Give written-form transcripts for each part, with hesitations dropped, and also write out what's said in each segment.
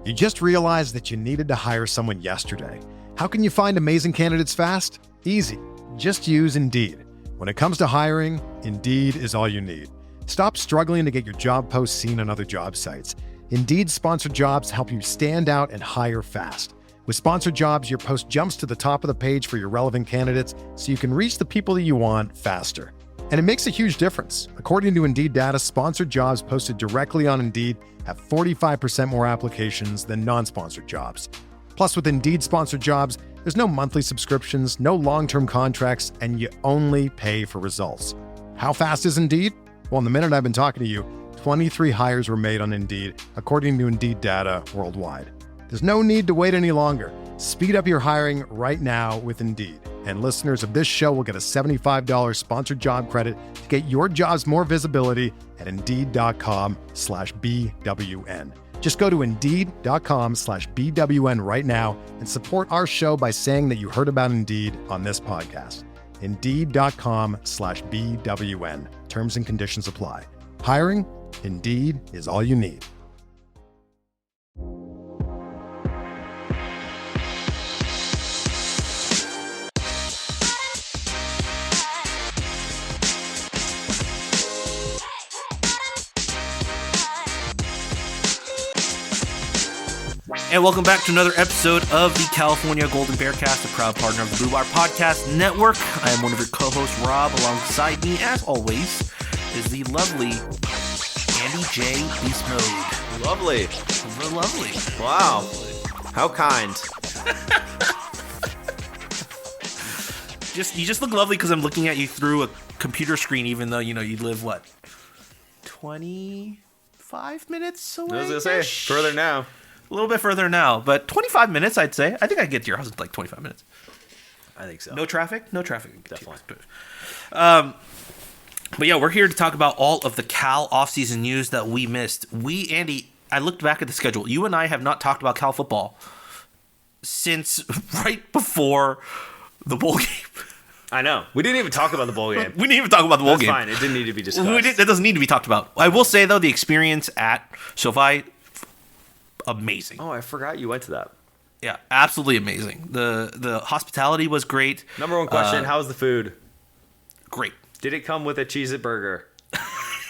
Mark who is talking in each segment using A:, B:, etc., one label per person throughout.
A: You just realized that you needed to hire someone yesterday. How can you find amazing candidates fast? Easy. Just use Indeed. When it comes to hiring, Indeed is all you need. Stop struggling to get your job posts seen on other job sites. Indeed-sponsored jobs help you stand out and hire fast. With sponsored jobs, your post jumps to the top of the page for your relevant candidates so you can reach the people that you want faster. And it makes a huge difference. According to Indeed data, sponsored jobs posted directly on Indeed have 45% more applications than non-sponsored jobs. Plus, with Indeed-sponsored jobs, there's no monthly subscriptions, no long-term contracts, and you only pay for results. How fast is Indeed? Well, in the minute I've been talking to you, 23 hires were made on Indeed, according to Indeed data worldwide. There's no need to wait any longer. Speed up your hiring right now with Indeed. And listeners of this show will get a $75 sponsored job credit to get your jobs more visibility at Indeed.com/BWN. Just go to Indeed.com/BWN right now and support our show by saying that you heard about Indeed on this podcast. Indeed.com/BWN. Terms and conditions apply. Hiring? Indeed is all you need.
B: And welcome back to another episode of the California Golden Bearcast, a proud partner of the Blue Bar Podcast Network. I am one of your co-hosts, Rob. Alongside me, as always, is the lovely Andy J. Beast Mode.
C: Lovely.
B: Lovely.
C: Wow. How kind.
B: You just look lovely because I'm looking at you through a computer screen, even though, you live, 25 minutes away?
C: I was going to say, further now.
B: A little bit further now, but 25 minutes, I'd say. I think I get to your house in 25 minutes.
C: I think so.
B: No traffic? No traffic.
C: Definitely.
B: But yeah, we're here to talk about all of the Cal offseason news that we missed. Andy, I looked back at the schedule. You and I have not talked about Cal football since right before the bowl game.
C: I know. We didn't even talk about the bowl game.
B: We didn't even talk about the bowl game.
C: That's fine. It didn't need to be discussed.
B: It doesn't need to be talked about. I will say, though, the experience at SoFi, amazing.
C: Oh, I forgot you went to that.
B: Yeah, absolutely amazing. The hospitality was great.
C: Number one question, how was the food?
B: Great.
C: Did it come with a Cheez-It burger?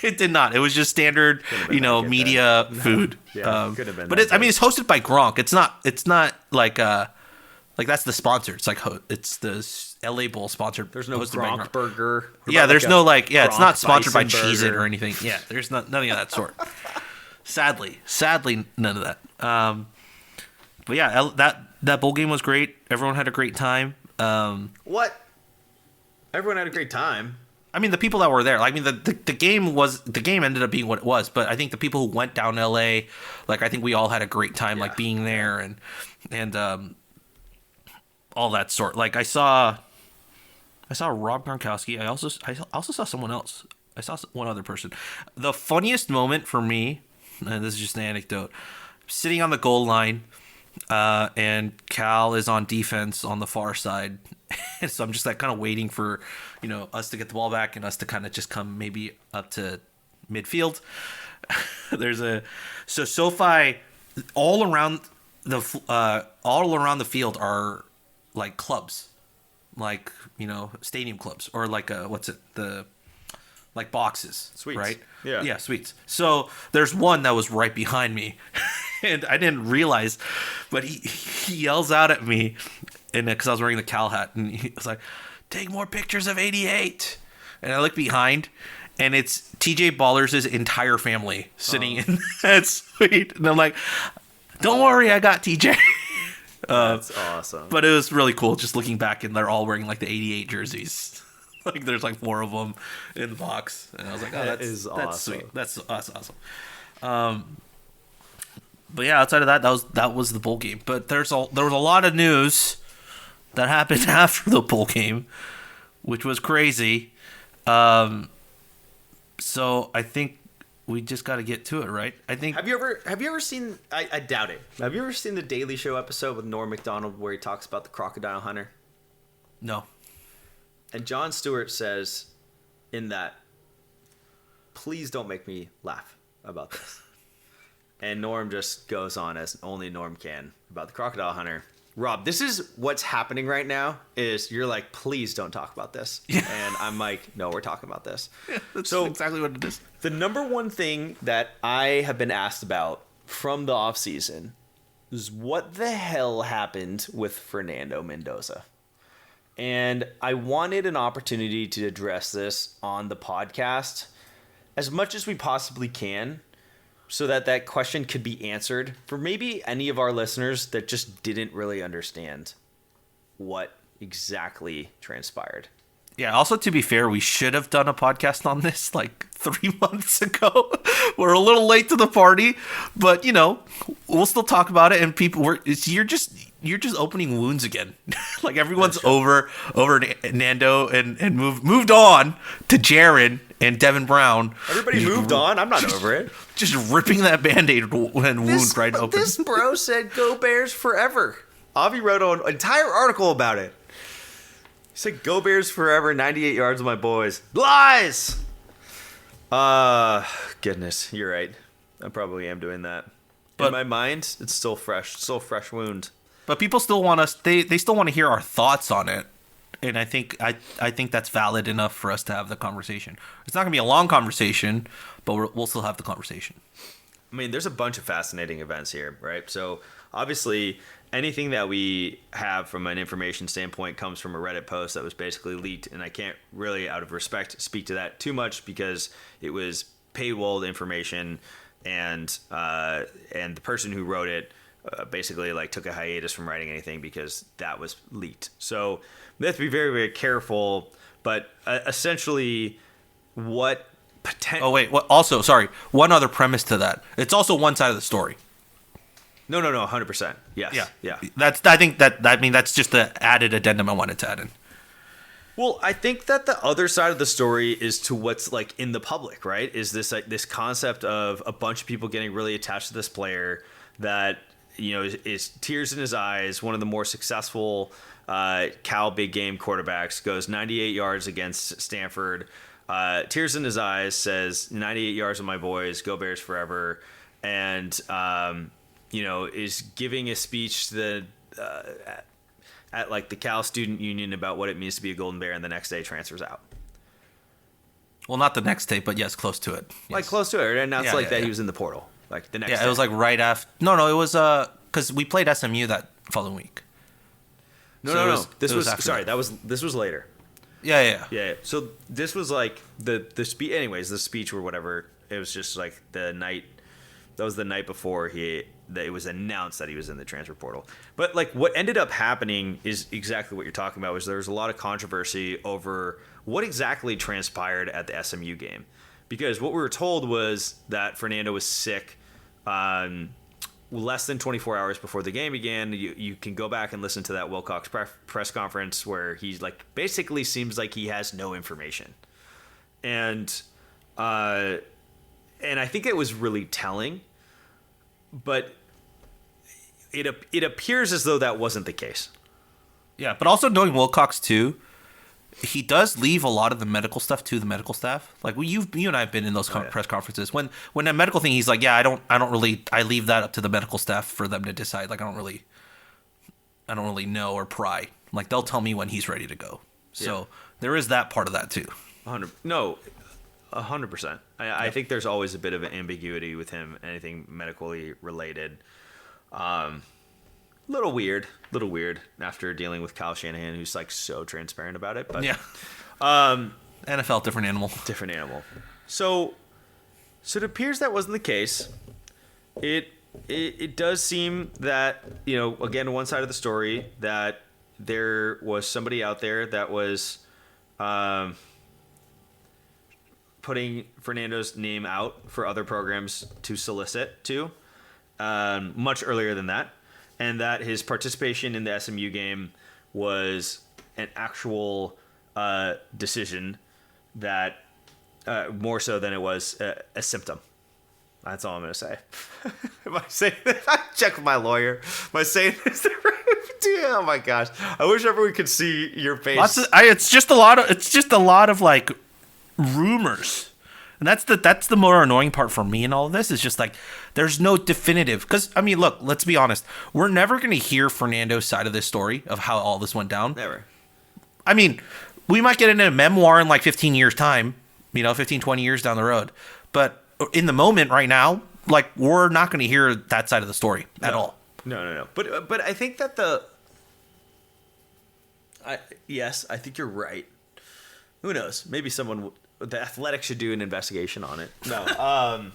B: It did not. It was just standard, media food.
C: Yeah, could have been.
B: But it's hosted by Gronk. It's not like that's the sponsor. It's like it's the LA Bowl sponsored.
C: There's no Gronk burger.
B: Yeah, there's no it's not sponsored by
C: Bison
B: Cheez-It
C: burger
B: or anything. Yeah, there's nothing of that sort. Sadly, none of that. But yeah, that bowl game was great. Everyone had a great time.
C: What? Everyone had a great time.
B: I mean, the people that were there. I mean, the game ended up being what it was. But I think the people who went down to LA, I think we all had a great time, being there and all that sort. I saw Rob Gronkowski. I also saw someone else. I saw one other person. The funniest moment for me, and this is just an anecdote, sitting on the goal line, and Cal is on defense on the far side. So I'm just kind of waiting for, us to get the ball back and us to kind of just come maybe up to midfield. So SoFi all around the field are clubs, stadium clubs, or boxes,
C: suites,
B: right?
C: Yeah,
B: suites. So there's one that was right behind me, and I didn't realize, but he yells out at me, and because I was wearing the Cal hat, and he was like, "Take more pictures of '88." And I look behind, and it's TJ Ballers' entire family sitting in that suite, and I'm like, "Don't worry, I got TJ."
C: That's awesome.
B: But it was really cool just looking back, and they're all wearing the '88 jerseys. There's 4 of them in the box, and I was like, "Oh, that's
C: awesome.
B: Sweet. That's awesome." But yeah, outside of that was the bowl game. But there was a lot of news that happened after the bowl game, which was crazy. So I think we just got to get to it, right? I think.
C: Have you ever seen? I doubt it. Have you ever seen the Daily Show episode with Norm Macdonald where he talks about the crocodile hunter?
B: No.
C: And Jon Stewart says in that, "Please don't make me laugh about this." And Norm just goes on as only Norm can about the crocodile hunter. Rob, this is what's happening right now is you're like, please don't talk about this.
B: Yeah.
C: And I'm like, no, we're talking about this.
B: Yeah, that's
C: So-
B: exactly what it is.
C: The number one thing that I have been asked about from the offseason is what the hell happened with Fernando Mendoza? And I wanted an opportunity to address this on the podcast as much as we possibly can so that that question could be answered for maybe any of our listeners that just didn't really understand what exactly transpired.
B: Yeah, also to be fair, we should have done a podcast on this like 3 months ago. We're a little late to the party, but we'll still talk about it. And people, you're just opening wounds again. Like everyone's over Nando and moved on to Jaron and Devin Brown.
C: Everybody moved on. I'm not over it.
B: Just ripping that Band-Aid and wound right open.
C: This bro said, "Go Bears forever." Avi wrote an entire article about it. He said, "Go Bears forever, 98 yards of my boys." Lies! Goodness, you're right. I probably am doing that.
B: But-
C: in my mind, it's still fresh. Still a fresh wound.
B: But people still want us. They still want to hear our thoughts on it, and I think that's valid enough for us to have the conversation. It's not gonna be a long conversation, but we'll still have the conversation.
C: I mean, there's a bunch of fascinating events here, right? So obviously, anything that we have from an information standpoint comes from a Reddit post that was basically leaked, and I can't really, out of respect, speak to that too much because it was paywalled information, and the person who wrote it basically like took a hiatus from writing anything because that was leaked. So we have to be very, very careful. But essentially, what potential?
B: Oh wait, what? Also, sorry, one other premise to that. It's also one side of the story.
C: No, 100%. Yes. Yeah.
B: I think that's just the added addendum I wanted to add in.
C: Well, I think that the other side of the story is to what's like in the public, right? Is this like this concept of a bunch of people getting really attached to this player that is tears in his eyes. One of the more successful Cal big game quarterbacks goes 98 yards against Stanford. Tears in his eyes, says 98 yards of my boys, go Bears forever, and is giving a speech to at like the Cal Student Union about what it means to be a Golden Bear, and the next day transfers out.
B: Well, not the next day, but yes, close to it. Yes.
C: Like close to it, and that's
B: Yeah.
C: he was in the portal. Like the next
B: Yeah,
C: day.
B: it was like right after. No, it was because we played SMU that following week.
C: No. This was
B: after
C: sorry.
B: that.
C: This was later.
B: Yeah.
C: Yeah. So this was like the speech. Anyways, the speech or whatever. It was just like the night. That was the night before it was announced that he was in the transfer portal. But like what ended up happening is exactly what you're talking about. Was there was a lot of controversy over what exactly transpired at the SMU game, because what we were told was that Fernando was sick. Less than 24 hours before the game began. You can go back and listen to that Wilcox press conference where he's like basically seems like he has no information, and I think it was really telling, but it appears as though that wasn't the case.
B: Yeah, but also knowing Wilcox too, he does leave a lot of the medical stuff to the medical staff. Like you and I have been in those press conferences. When a medical thing, he's like, yeah, I leave that up to the medical staff for them to decide. Like I don't really know or pry. Like they'll tell me when he's ready to go. So there is that part of that too.
C: 100%. I think there's always a bit of an ambiguity with him. Anything medically related. Little weird after dealing with Kyle Shanahan, who's like so transparent about it. But
B: Yeah. NFL, different animal.
C: Different animal. So it appears that wasn't the case. It does seem that, again, one side of the story, that there was somebody out there that was putting Fernando's name out for other programs to solicit to much earlier than that. And that his participation in the SMU game was an actual decision that more so than it was a symptom. That's all I'm going to say. Am I saying that? I checked with my lawyer. Am I saying this the right? Oh my gosh! I wish everyone could see your face.
B: It's just a lot of like rumors. And that's the more annoying part for me in all of this is just like there's no definitive. Because I mean, look, let's be honest, we're never going to hear Fernando's side of this story of how all this went down.
C: Never.
B: I mean, we might get into a memoir in like 15 years time, 15, 20 years down the road. But in the moment right now, like we're not going to hear that side of the story at all.
C: No. But I think that yes, I think you're right. Who knows? Maybe the Athletic should do an investigation on it. No.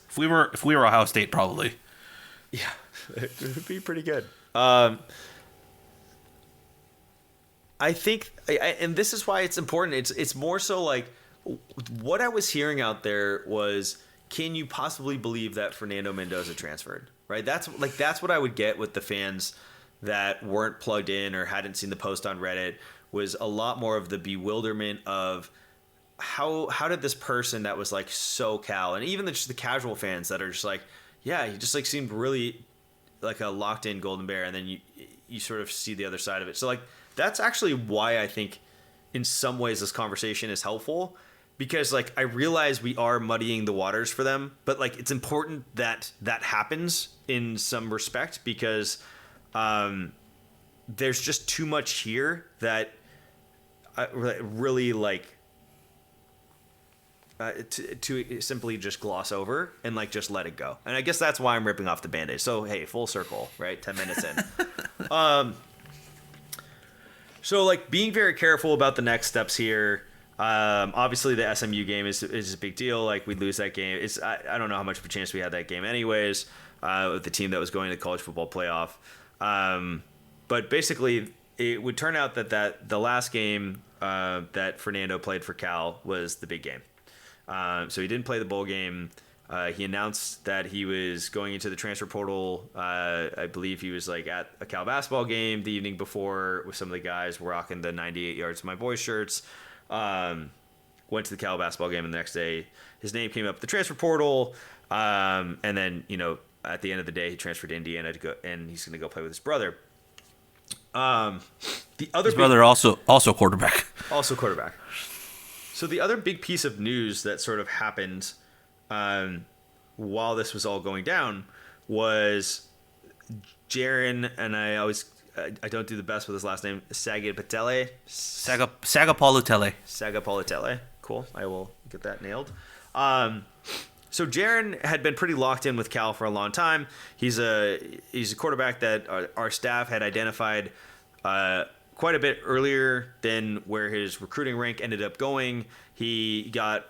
B: If we were Ohio State, probably.
C: Yeah, it would be pretty good. I think, and this is why it's important. It's more so like what I was hearing out there was, can you possibly believe that Fernando Mendoza transferred? Right. That's what I would get with the fans that weren't plugged in or hadn't seen the post on Reddit, was a lot more of the bewilderment of how did this person that was like so Cal, and even just the casual fans that are just like, yeah, he just like seemed really like a locked in Golden Bear, and then you sort of see the other side of it. So like that's actually why I think in some ways this conversation is helpful, because like I realize we are muddying the waters for them, but like it's important that happens in some respect, because there's just too much here that I really like to simply just gloss over and like just let it go. And I guess that's why I'm ripping off the Band-Aid. So hey, full circle, right? 10 minutes in. So like being very careful about the next steps here. Obviously the SMU game is a big deal. Like we'd lose that game. I don't know how much of a chance we had that game anyways, with the team that was going to the college football playoff. But basically it would turn out that the last game that Fernando played for Cal was the big game. So he didn't play the bowl game. He announced that he was going into the transfer portal. I believe he was like at a Cal basketball game the evening before with some of the guys rocking the 98 yards to my boys shirts. Went to the Cal basketball game, and the next day his name came up the transfer portal. And then, at the end of the day, he transferred to Indiana to go, and he's going to go play with his brother. His
B: brother also quarterback.
C: Also quarterback. So the other big piece of news that sort of happened while this was all going down was Jaron, and I don't do the best with his last name, Sagapatele. Sagapolutele. Cool. I will get that nailed. So Jaron had been pretty locked in with Cal for a long time. He's a quarterback that our staff had identified quite a bit earlier than where his recruiting rank ended up going. He got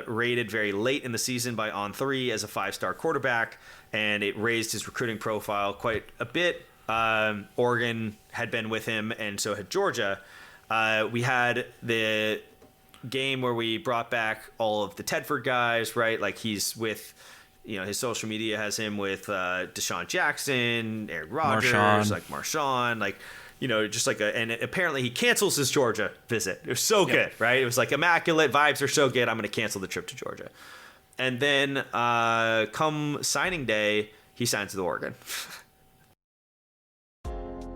C: rated very late in the season by On3 as a 5-star quarterback, and it raised his recruiting profile quite a bit. Oregon had been with him, and so had Georgia. We had the game where we brought back all of the Tedford guys, right? Like he's with, his social media has him with Deshaun Jackson, Aaron Rodgers, like Marshawn, like, just like and apparently he cancels his Georgia visit. It was so good, right? It was like immaculate, vibes are so good, I'm going to cancel the trip to Georgia. And then come signing day, he signs with Oregon.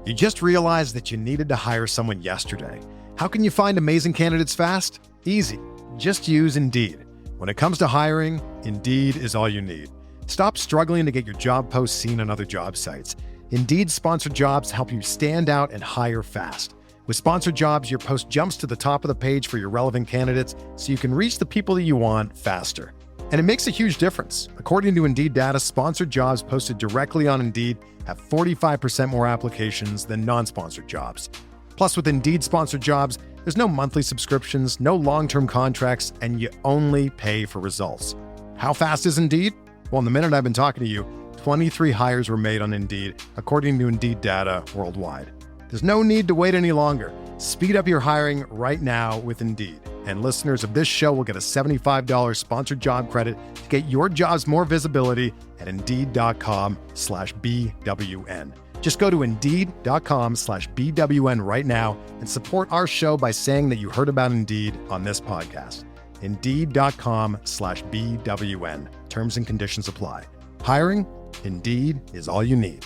A: You just realized that you needed to hire someone yesterday. How can you find amazing candidates fast? Easy. Just use Indeed. When it comes to hiring, Indeed is all you need. Stop struggling to get your job posts seen on other job sites. Indeed sponsored jobs help you stand out and hire fast. With sponsored jobs, your post jumps to the top of the page for your relevant candidates so you can reach the people that you want faster. And it makes a huge difference. According to Indeed data, sponsored jobs posted directly on Indeed have 45% more applications than non-sponsored jobs. Plus, with Indeed sponsored jobs, there's no monthly subscriptions, no long-term contracts, and you only pay for results. How fast is Indeed? Well, in the minute I've been talking to you, 23 hires were made on Indeed, according to Indeed data worldwide. There's no need to wait any longer. Speed up your hiring right now with Indeed. And listeners of this show will get a $75 sponsored job credit to get your jobs more visibility at Indeed.com/BWN. Just go to Indeed.com/BWN right now and support our show by saying that you heard about Indeed on this podcast. Indeed.com/BWN. Terms and conditions apply. Hiring? Indeed is all you need.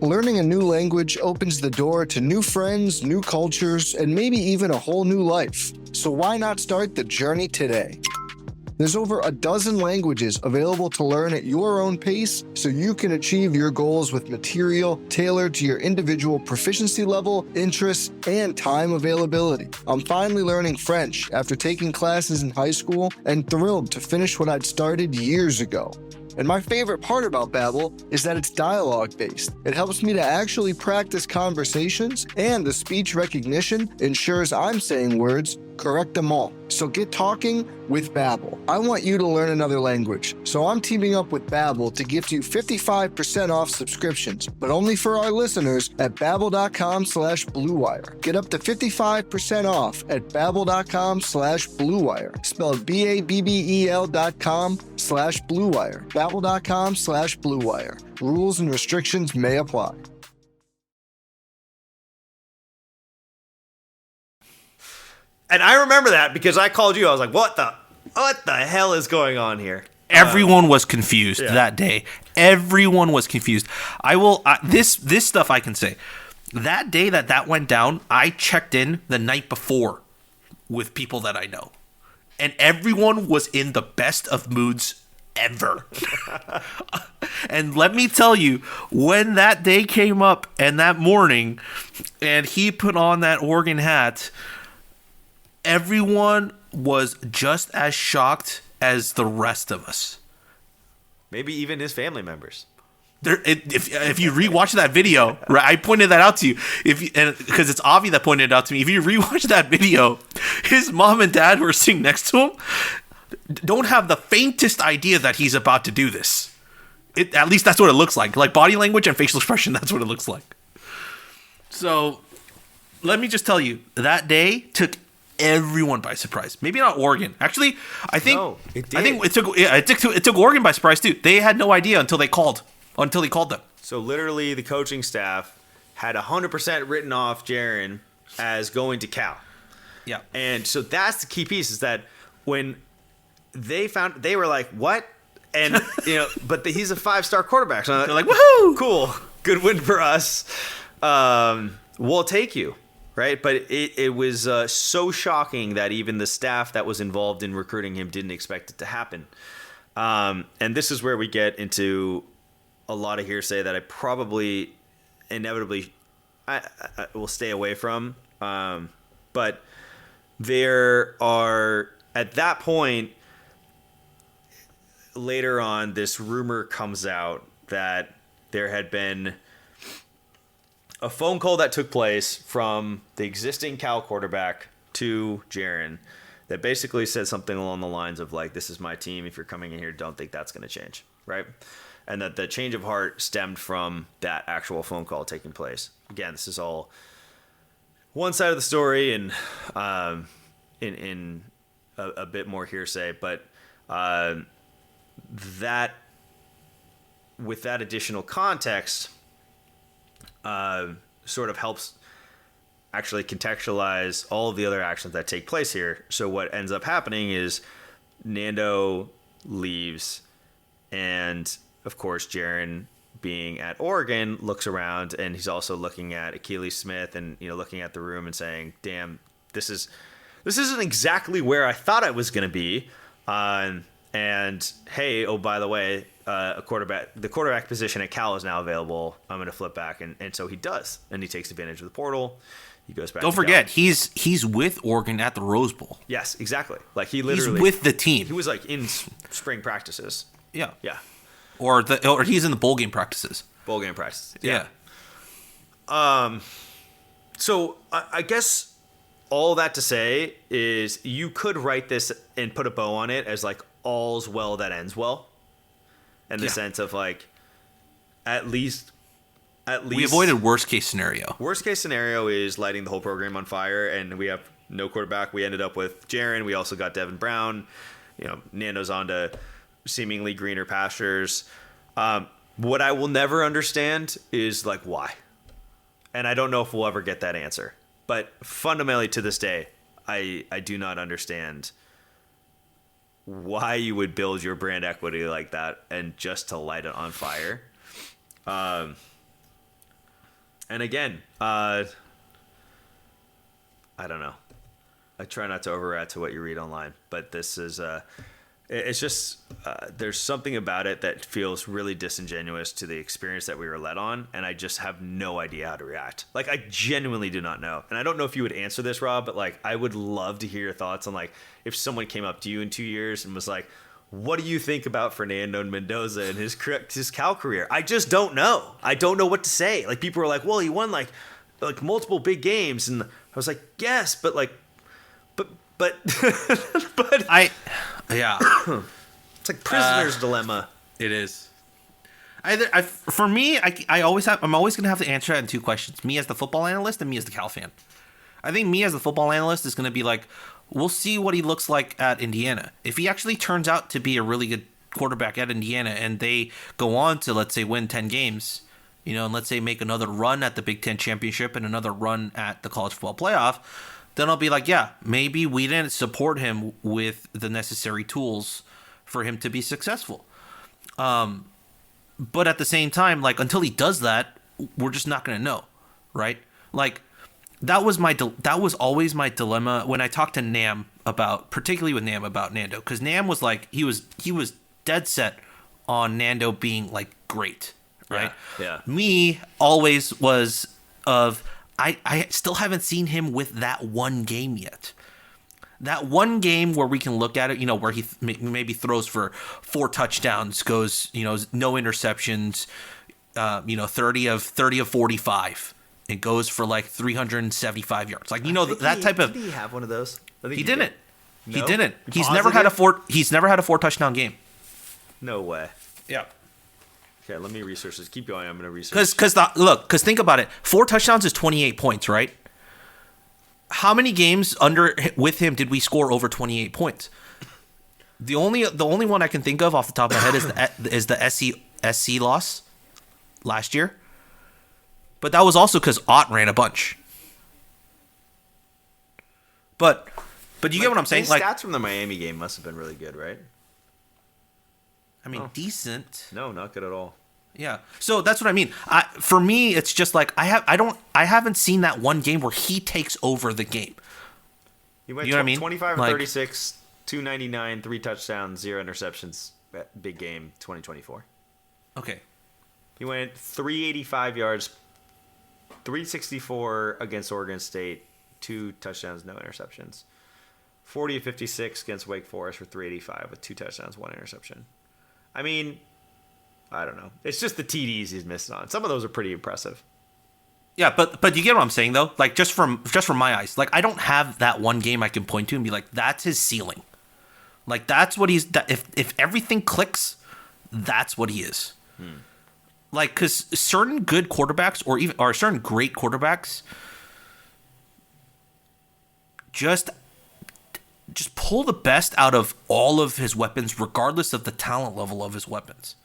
D: Learning a new language opens the door to new friends, new cultures, and maybe even a whole new life. So why not start the journey today? There's over a dozen languages available to learn at your own pace so you can achieve your goals with material tailored to your individual proficiency level, interests, and time availability. I'm finally learning French after taking classes in high school and thrilled to finish what I'd started years ago. And my favorite part about Babbel is that it's dialogue-based. It helps me to actually practice conversations, and the speech recognition ensures I'm saying words correct them all. So get talking with Babbel. I want you to learn another language, so I'm teaming up with Babbel to gift you 55% off subscriptions, but only for our listeners at babbel.com/bluewire. Get up to 55% off at babbel.com/bluewire, spelled BABBEL.com/bluewire. Babbel.com/bluewire. Rules and restrictions may apply.
C: And I remember that because I called you. I was like, what the hell is going on here?
B: Everyone was confused that day. Everyone was confused. This stuff I can say. That day that went down, I checked in the night before with people that I know. And everyone was in the best of moods ever. And let me tell you, when that day came up and that morning and he put on that Oregon hat, everyone was just as shocked as the rest of us.
C: Maybe even his family members.
B: If you rewatch that video, right, I pointed that out to you. Because it's Avi that pointed it out to me. If you rewatch that video, his mom and dad who are sitting next to him don't have the faintest idea that he's about to do this. At least that's what it looks like. Like body language and facial expression, that's what it looks like. So let me just tell you, that day took everyone by surprise. Maybe not Oregon. Actually, I think it took Oregon by surprise too. They had no idea until he called them.
C: So literally, the coaching staff had 100% written off Jaren as going to Cal.
B: Yeah,
C: and so that's the key piece, is that when they were like, what? And but he's a 5-star quarterback. So
B: they're like, woohoo,
C: cool, good win for us. We'll take you. Right, but it was so shocking that even the staff that was involved in recruiting him didn't expect it to happen. And this is where we get into a lot of hearsay that I probably inevitably I will stay away from. But there are, at that point, later on, this rumor comes out that there had been a phone call that took place from the existing Cal quarterback to Jaren that basically said something along the lines of like, this is my team. If you're coming in here, don't think that's going to change. Right. And that the change of heart stemmed from that actual phone call taking place. Again, this is all one side of the story and in a bit more hearsay, but that with that additional context, sort of helps actually contextualize all of the other actions that take place here. So what ends up happening is Nando leaves, and of course Jaren, being at Oregon, looks around, and he's also looking at Achilles Smith and looking at the room and saying, damn, this isn't exactly where I thought I was going to be. And hey, oh, by the way, the quarterback position at Cal is now available. I'm going to flip back. And so he does. And he takes advantage of the portal. He goes back.
B: Don't forget, Cal. He's with Oregon at the Rose Bowl.
C: Yes, exactly. Like he literally.
B: He's with the team.
C: He was like in spring practices.
B: Yeah.
C: Yeah.
B: Or he's in the bowl game practices.
C: Bowl game practices.
B: Yeah.
C: So I guess all that to say is you could write this and put a bow on it as like all's well that ends well. In the sense of like, at least we
B: avoided worst case scenario.
C: Worst case scenario is lighting the whole program on fire, and we have no quarterback. We ended up with Jaren. We also got Devin Brown. Nando's on to seemingly greener pastures. What I will never understand is like why, and I don't know if we'll ever get that answer. But fundamentally, to this day, I do not understand why you would build your brand equity like that and just to light it on fire. And again, I don't know. I try not to overreact to what you read online, but this is it's just there's something about it that feels really disingenuous to the experience that we were led on, and I just have no idea how to react. Like, I genuinely do not know, and I don't know if you would answer this, Rob, but like, I would love to hear your thoughts on like if someone came up to you in 2 years and was like, "What do you think about Fernando Mendoza and his Cal career?" I just don't know. I don't know what to say. Like, people were like, "Well, he won like multiple big games," and I was like, "Yes, but like, but
B: yeah."
C: It's like prisoner's dilemma.
B: It is. For me, I'm always going to have to answer that in two questions: me as the football analyst and me as the Cal fan. I think me as the football analyst is going to be like, we'll see what he looks like at Indiana. If he actually turns out to be a really good quarterback at Indiana, and they go on to, let's say, win 10 games, and let's say make another run at the Big Ten championship and another run at the college football playoff, then I'll be like, yeah, maybe we didn't support him with the necessary tools for him to be successful. But at the same time, like, until he does that, we're just not going to know, right? Like, that was always my dilemma when I talked to Nam particularly with Nam about Nando, because Nam was like, he was dead set on Nando being like great, right?
C: Yeah.
B: Me always was I still haven't seen him with that one game yet. That one game where we can look at it, where he maybe throws for 4 touchdowns, goes, no interceptions, 30 of 45. It goes for like 375 yards. Like, that type of.
C: Did he have one of those?
B: He didn't.
C: No?
B: He didn't. He's
C: Positive?
B: never had a 4 touchdown game.
C: No way.
B: Yeah.
C: Okay, let me research this. Keep going. I'm going to research.
B: Because think about it. 4 touchdowns is 28 points, right? How many games with him did we score over 28 points? The only one I can think of off the top of my head is the SC loss last year. But that was also because Ott ran a bunch. But you get what I'm saying?
C: His
B: like,
C: stats from the Miami game must have been really good, right?
B: I mean, decent.
C: No, not good at all.
B: Yeah. So that's what I mean. For me, it's just like I haven't seen that one game where he takes over the game.
C: He went
B: You know what I mean?
C: 25
B: Like-
C: 36, 299, 3 touchdowns, 0 interceptions. Big game 2024.
B: Okay.
C: He went 385 yards, 364 against Oregon State, 2 touchdowns, no interceptions. 40 of 56 against Wake Forest for 385 with 2 touchdowns, 1 interception. I mean, I don't know. It's just the TDs he's missed on. Some of those are pretty impressive.
B: Yeah, but you get what I'm saying though. Like, just from my eyes, like, I don't have that one game I can point to and be like, that's his ceiling. Like, that's what he's. If everything clicks, that's what he is. Like, because certain good quarterbacks or certain great quarterbacks just pull the best out of all of his weapons, regardless of the talent level of his weapons.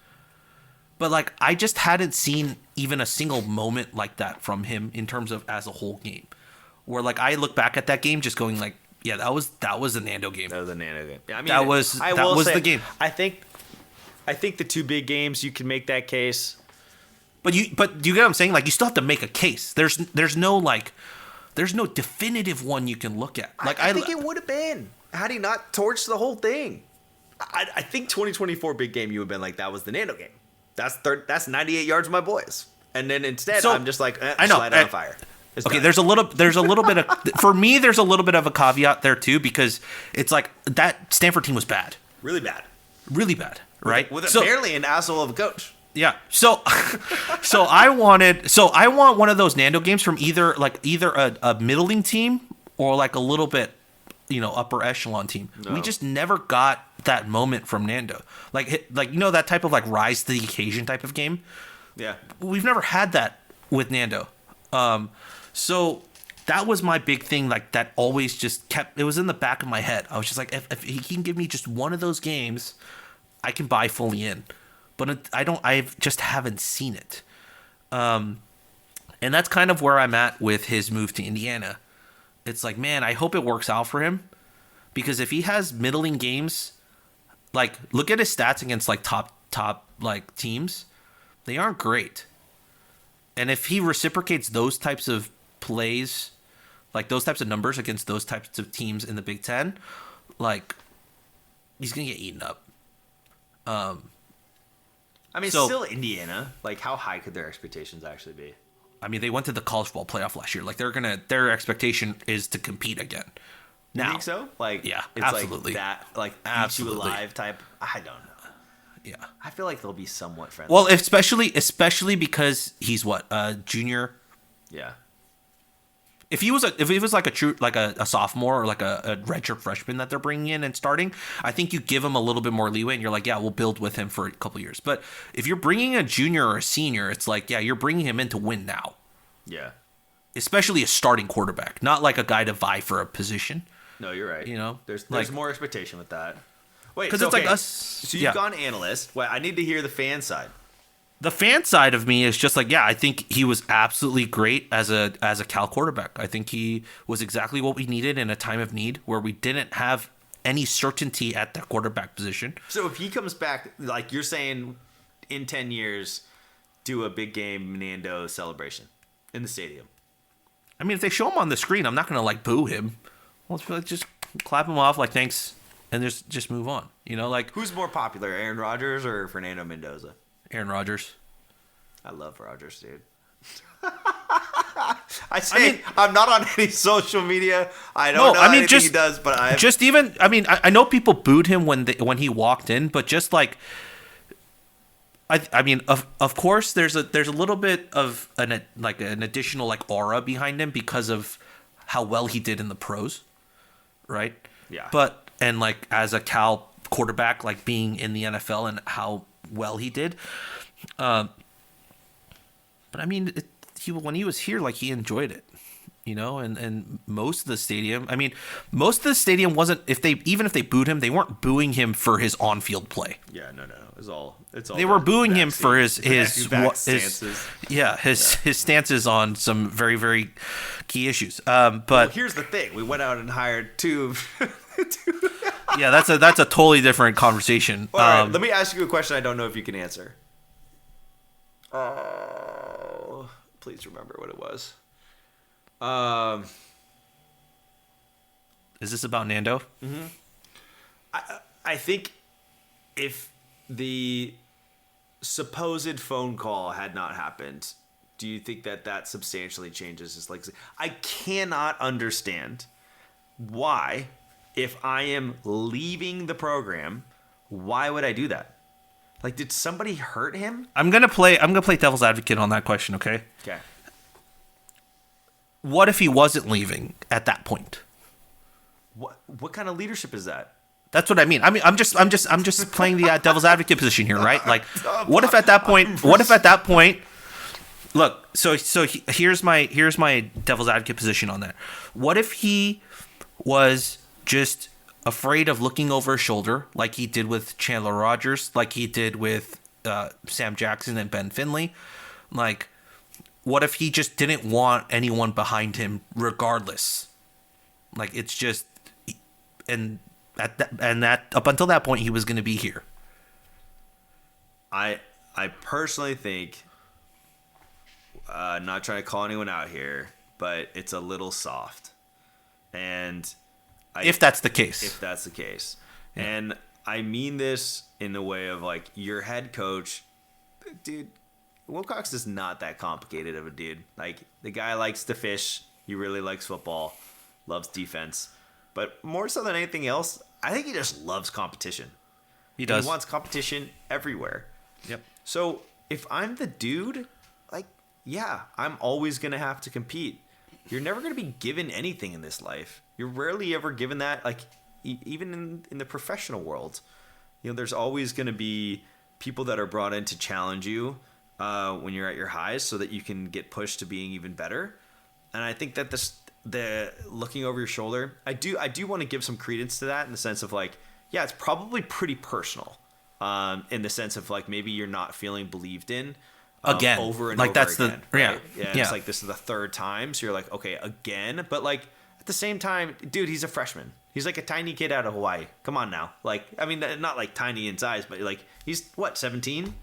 B: But, like, I just hadn't seen even a single moment like that from him in terms of as a whole game. Where, like, I look back at that game just going, like, yeah, that was the Nando game.
C: That was the Nando game. Yeah, I mean,
B: that was the game.
C: I think the 2 big games, you can make that case.
B: But you get what I'm saying? Like, you still have to make a case. There's no definitive one you can look at. Like,
C: I think it would have been had he not torched the whole thing. I think 2024 big game, you would have been like, that was the Nando game. That's 98 yards, my boys. And then instead, I'm just like,
B: I know,
C: light on fire. It's
B: okay,
C: done.
B: there's a little bit of for me. There's a little bit of a caveat there too, because it's like that Stanford team was bad,
C: really bad,
B: right?
C: With apparently an asshole of a coach.
B: Yeah. So I want one of those Nando games from either a middling team or like a little bit, upper echelon team.
C: No.
B: We just never got that moment from Nando. Like that type of like rise to the occasion type of game.
C: Yeah.
B: We've never had that with Nando. So that was my big thing. Like, that always just it was in the back of my head. I was just like, if he can give me just one of those games, I can buy fully in. But I just haven't seen it. And that's kind of where I'm at with his move to Indiana. It's like, man, I hope it works out for him, because if he has middling games, like, look at his stats against like top like teams, they aren't great. And if he reciprocates those types of plays like those types of numbers against those types of teams in the Big Ten, like he's gonna get eaten up.
C: I mean,
B: So-
C: still Indiana. Like, how high could their expectations actually be?
B: I mean, they went to the college football playoff last year. Like their expectation is to compete again.
C: You
B: Now,
C: think so? Like,
B: yeah,
C: it's
B: absolutely.
C: like that, like eat you
B: Absolutely.
C: alive type. I don't know.
B: yeah.
C: I feel like they'll be somewhat friendly.
B: Well, especially because he's what junior.
C: yeah.
B: If he was like a true like a sophomore or like a redshirt freshman that they're bringing in and starting, I think you give him a little bit more leeway and you're like, yeah, we'll build with him for a couple years. But if you're bringing a junior or a senior, it's like, yeah, you're bringing him in to win now,
C: Yeah.
B: especially a starting quarterback, not like a guy to vie for a position.
C: No, you're right.
B: You know,
C: there's
B: like-
C: more expectation with that. Wait,
B: 'Cause
C: so,
B: it's like
C: okay,
B: us-
C: So you've
B: yeah.
C: gone analyst. Well, I need to hear the fan side.
B: The fan side of me is just like, yeah, I think he was absolutely great as a Cal quarterback. I think he was exactly what we needed in a time of need where we didn't have any certainty at the quarterback position.
C: So if he comes back, like you're saying, in 10 years, do a big game Nando celebration in the stadium.
B: I mean, if they show him on the screen, I'm not going to like boo him. Well, it's like just clap him off like thanks and just move on. You know, like
C: Who's more popular, Aaron Rodgers or Fernando Mendoza?
B: Aaron Rodgers.
C: I love Rodgers, dude. I'm not on any social media. I don't know anything he does, but
B: I know people booed him when he walked in, but just like I mean, of course, there's a little bit of an additional like aura behind him because of how well he did in the pros, right?
C: Yeah.
B: But and like as a Cal quarterback, like being in the NFL and how well he did, but I mean, when he was here, like he enjoyed it, you know, and most of the stadium wasn't if they booed him, they weren't booing him for his on-field play.
C: Yeah, no. It's all.
B: They were booing him for his
C: stances.
B: his stances on some very, very key issues.
C: But
B: But
C: here's the thing: we went out and hired two.
B: yeah, that's a totally different conversation.
C: All right, let me ask you a question I don't know if you can answer. Please remember what it was.
B: Is this about Nando?
C: I think if the supposed phone call had not happened, do you think that substantially changes his legacy? I cannot understand why, if I am leaving the program, why would I do that? Like, did somebody hurt him?
B: I'm gonna play devil's advocate on that question. Okay.
C: Okay.
B: What if he wasn't leaving at that point?
C: What kind of leadership is that?
B: That's what I mean. I'm just playing the devil's advocate position here, right? Like, what if at that point? Look, here's my devil's advocate position on that. What if he was just afraid of looking over his shoulder, like he did with Chandler Rogers, like he did with Sam Jackson and Ben Finley? Like, what if he just didn't want anyone behind him, regardless? Like, it's just, and that up until that point, he was going to be here.
C: I personally think, not trying to call anyone out here, but it's a little soft. And
B: If that's the case.
C: If that's the case.
B: Yeah.
C: And I mean this in the way of like your head coach, dude, Wilcox is not that complicated of a dude. Like, the guy likes to fish. He really likes football, loves defense. But more so than anything else, I think he just loves competition.
B: He does.
C: He wants competition everywhere.
B: Yep.
C: So if I'm the dude, like, yeah, I'm always going to have to compete. You're never going to be given anything in this life. You're rarely ever given that, like, even in the professional world. You know, there's always going to be people that are brought in to challenge you when you're at your highs so that you can get pushed to being even better. And I think that the looking over your shoulder, I do want to give some credence to that in the sense of like, yeah, it's probably pretty personal in the sense of like maybe you're not feeling believed in
B: again
C: over and
B: like
C: over
B: that's
C: again,
B: the
C: right?
B: yeah.
C: It's like this is the third time, so you're like, okay, again. But like at the same time, dude, he's a freshman. He's like a tiny kid out of Hawaii. Come on now. Like, I mean, not like tiny in size, but like he's what, 17?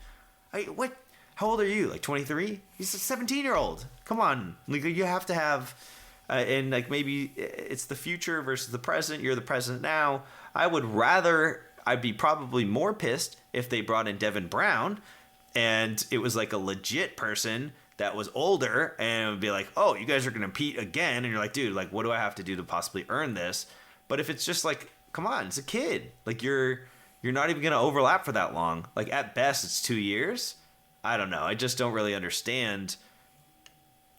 C: What? How old are you? Like 23? He's a 17-year-old. Come on. Like, you have to have and like maybe it's the future versus the present. You're the present now. I'd be probably more pissed if they brought in Devin Brown and it was like a legit person that was older and it would be like, oh, you guys are going to compete again. And you're like, dude, like, what do I have to do to possibly earn this? But if it's just like, come on, it's a kid. Like you're not even going to overlap for that long. Like at best it's 2 years. I don't know. I just don't really understand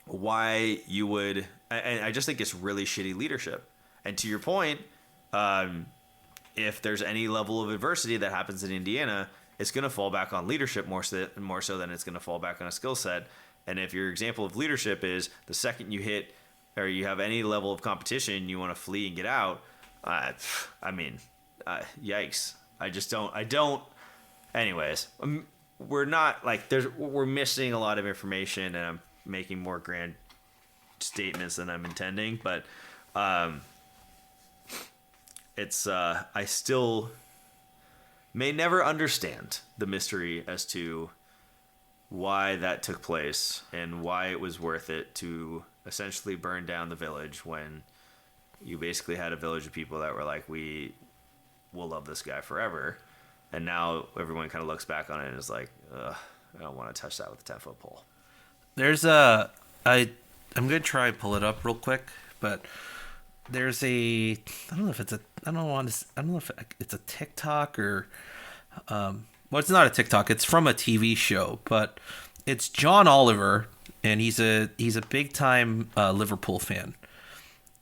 C: why you would. And I just think it's really shitty leadership. And to your point, if there's any level of adversity that happens in Indiana, it's going to fall back on leadership more so than it's going to fall back on a skill set. And if your example of leadership is the second you hit or you have any level of competition, you want to flee and get out. Yikes. I don't. Anyways, we're not like we're missing a lot of information and I'm making more grand statements than I'm intending, but it's I still may never understand the mystery as to why that took place and why it was worth it to essentially burn down the village when you basically had a village of people that were like, we will love this guy forever. And now everyone kind of looks back on it and is like, I don't want to touch that with a 10-foot pole.
B: There's I'm going to try and pull it up real quick, but there's I don't know if it's a TikTok or, well, it's not a TikTok. It's from a TV show, but it's John Oliver, and he's a big time Liverpool fan,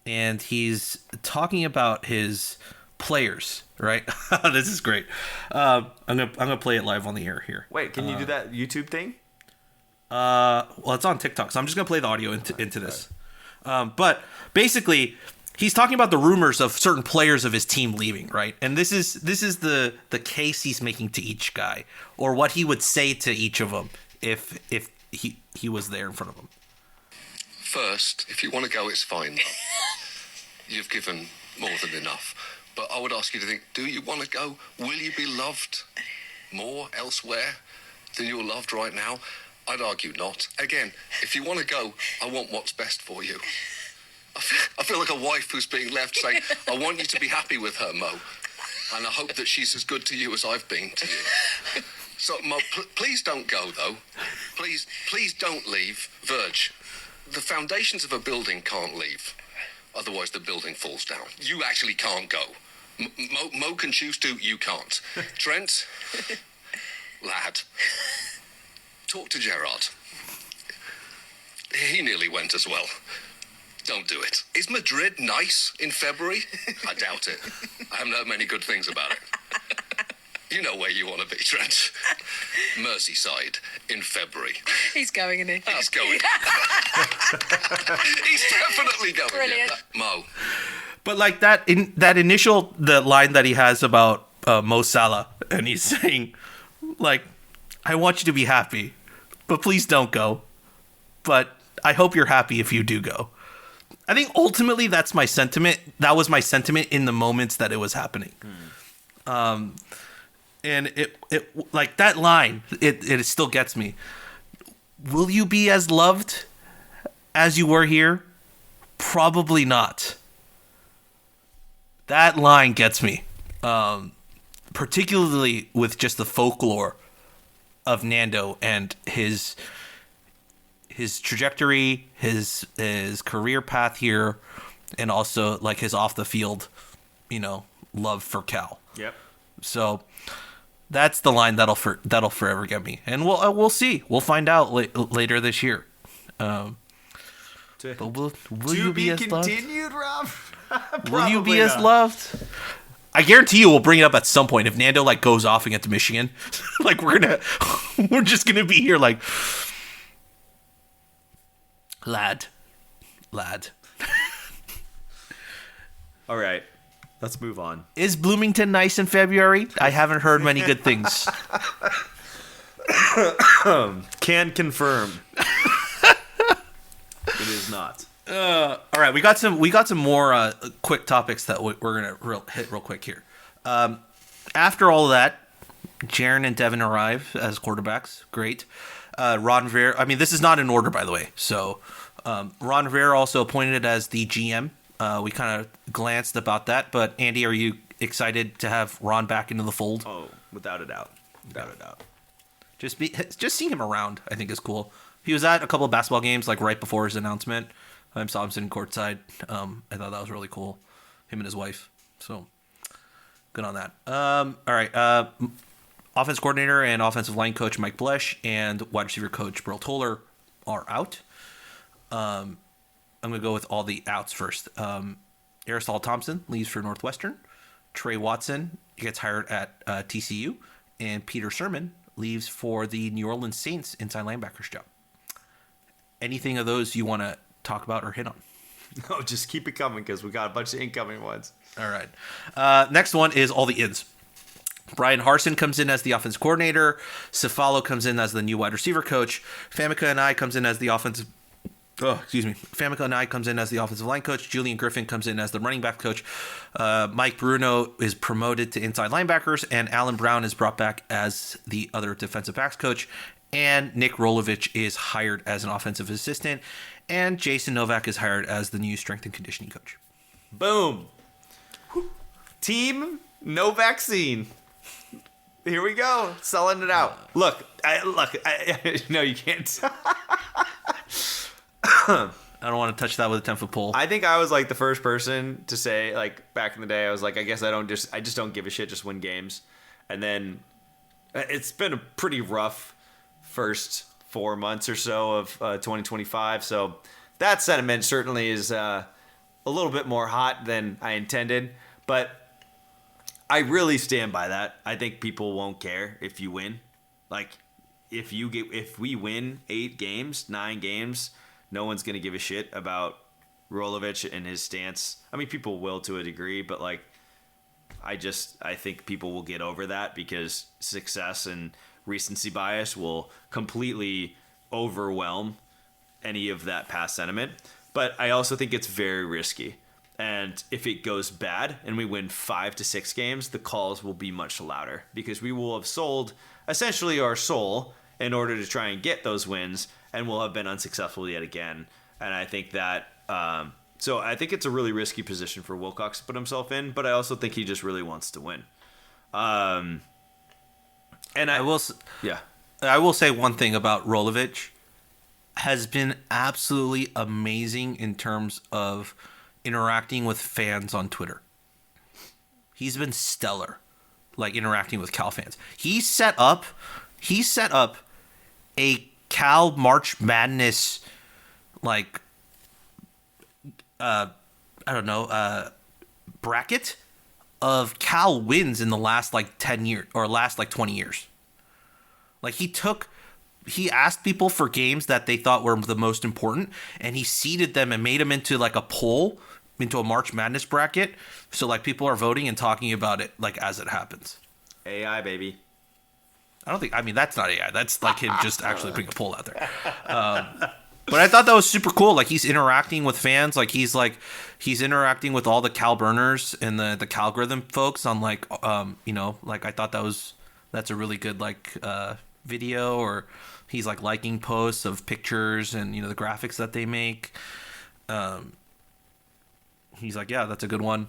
B: and he's talking about his players. Right, this is great. I'm gonna play it live on the air here.
C: Wait, can you do that YouTube thing?
B: Well, it's on TikTok, so I'm just gonna play the audio into this. But basically, he's talking about the rumors of certain players of his team leaving, right? And this is the case he's making to each guy, or what he would say to each of them if he was there in front of them.
E: First, if you want to go, it's fine. Though. You've given more than enough. But I would ask you to think, do you want to go? Will you be loved more elsewhere than you're loved right now? I'd argue not. Again, if you want to go, I want what's best for you. I feel like a wife who's being left saying, I want you to be happy with her, Mo. And I hope that she's as good to you as I've been to you. So, Mo, please don't go, though. Please don't leave. Verge, the foundations of a building can't leave. Otherwise, the building falls down. You actually can't go. Mo can choose to, you can't. Trent, lad, talk to Gerard. He nearly went as well. Don't do it. Is Madrid nice in February? I doubt it. I haven't heard many good things about it. You know where you want to be, Trent. Merseyside in February.
F: He's going, isn't he?
E: He's going. He's definitely going.
F: Brilliant.
E: Yeah. Mo.
B: But like that the line that he has about Mo Salah, and he's saying, like, I want you to be happy, but please don't go. But I hope you're happy if you do go. I think ultimately that's my sentiment. That was my sentiment in the moments that it was happening. And it like that line, it still gets me. Will you be as loved as you were here? Probably not. That line gets me. Particularly with just the folklore of Nando and his trajectory, his career path here, and also like his off the field, love for Cal.
C: Yep.
B: So that's the line that'll forever get me, and we'll see. We'll find out later this year. But will you be as loved?
C: Continued, Rob?
B: Will you be as loved? I guarantee you we'll bring it up at some point if Nando like goes off against Michigan. Like we're just gonna be here like, lad.
C: All right. Let's move on.
B: Is Bloomington nice in February? I haven't heard many good things.
C: Can confirm. It is not.
B: All right, we got some more quick topics that we're gonna hit real quick here. After all of that, Jaron and Devin arrive as quarterbacks. Great. Ron Rivera. I mean, this is not in order, by the way. So Ron Rivera also appointed as the GM. We kind of glanced about that, but Andy, are you excited to have Ron back into the fold?
C: Oh, without a doubt. Without a doubt.
B: Just seeing him around, I think, is cool. He was at a couple of basketball games, like right before his announcement. I saw him sitting courtside. I thought that was really cool. Him and his wife. So good on that. All right. Offense coordinator and offensive line coach Mike Blesh and wide receiver coach Brill Toller are out. I'm going to go with all the outs first. Aristotle Thompson leaves for Northwestern. Trey Watson gets hired at TCU. And Peter Sermon leaves for the New Orleans Saints inside linebackers job. Anything of those you want to talk about or hit on?
C: No, just keep it coming because we got a bunch of incoming ones.
B: All right. Next one is all the ins. Brian Harsin comes in as the offense coordinator. Cefalo comes in as the new wide receiver coach. Famika and I comes in as the offensive. Famika and I comes in as the offensive line coach. Julian Griffin comes in as the running back coach. Mike Bruno is promoted to inside linebackers, and Alan Brown is brought back as the other defensive backs coach. And Nick Rolovich is hired as an offensive assistant, and Jason Novak is hired as the new strength and conditioning coach.
C: Boom. Team no vaccine. Here we go, selling it out. Look, no, you can't.
B: I don't want to touch that with a 10-foot pole.
C: I think I was like the first person to say, like back in the day, I was like, I guess I just don't give a shit, just win games. And then it's been a pretty rough first 4 months or so of 2025. So that sentiment certainly is a little bit more hot than I intended, but I really stand by that. I think people won't care if you win. Like if we win 8 games, 9 games, no one's going to give a shit about Rolovich and his stance. I mean, people will to a degree, but like I think people will get over that because success and recency bias will completely overwhelm any of that past sentiment. But I also think it's very risky. And if it goes bad and we win 5 to 6 games, the calls will be much louder because we will have sold essentially our soul in order to try and get those wins, and we'll have been unsuccessful yet again. And I think that, so I think it's a really risky position for Wilcox to put himself in, but I also think he just really wants to win. And I will
B: say one thing about Rolovich has been absolutely amazing in terms of interacting with fans on Twitter. He's been stellar, like interacting with Cal fans. He set up a Cal March Madness, like, bracket of Cal wins in the last like 10 years or last like 20 years. Like he asked people for games that they thought were the most important, and he seeded them and made them into like a poll, into a March Madness bracket. So like people are voting and talking about it like as it happens.
C: AI, baby.
B: That's not AI. That's like him just actually putting a poll out there. But I thought that was super cool. Like he's interacting with fans. He's interacting with all the Cal burners and the Calgorithm folks on like, I thought that's a really good video, or he's like liking posts of pictures and, the graphics that they make. He's like, yeah, that's a good one.